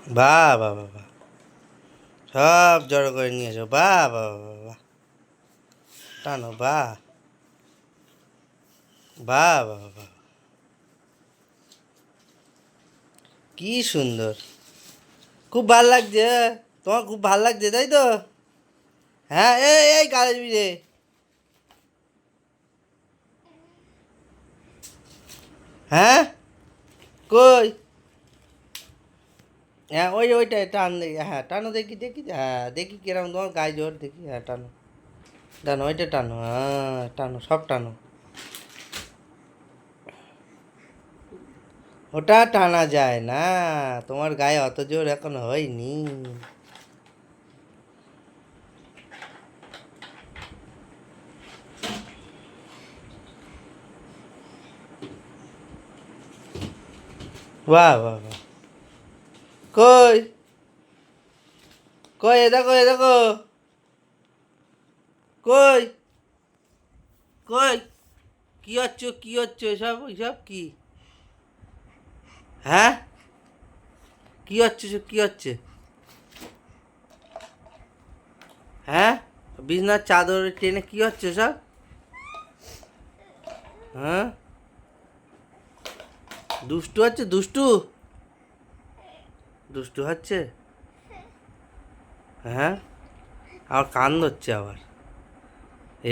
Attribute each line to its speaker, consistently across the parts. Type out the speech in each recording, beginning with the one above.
Speaker 1: বাহ বাহ বাহ বাহ, সব জড়ো করে নিয়ে এসো, বাহ বাহ বাহ বাহ, টানো, বাহ বাহ বাহ বাহ, কি সুন্দর, খুব ভাল লাগছে। তোমার খুব ভাল লাগছে তাই তো? হ্যাঁ, এই কালেজ রে, হ্যাঁ কই, হ্যাঁ ওইটাই টান দেখি, হ্যাঁ টানো দেখি দেখি, হ্যাঁ দেখি কিরম তোমার গায়ে জোর দেখি, হ্যাঁ টানো, টানো ওইটা টানো, হ্যাঁ টানো, সব টানো। ওটা টানা যায় না, তোমার গায়ে অত জোর এখন হয়নি। বাহ বাহ বাহ, কই, কই এ দেখো, এ দেখো, কই, কই, কি হচ্ছে, কি হচ্ছে এসব, এসব কি, হ্যাঁ কি হচ্ছে, সব কি হচ্ছে, হ্যাঁ বিছনার চাদর টেনে কি হচ্ছে সব, হ্যাঁ দুষ্টু হচ্ছে, দুষ্টু, দুষ্টু হচ্ছে, হ্যাঁ আবার কান ধরছে আবার,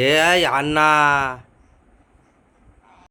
Speaker 1: এ আর না।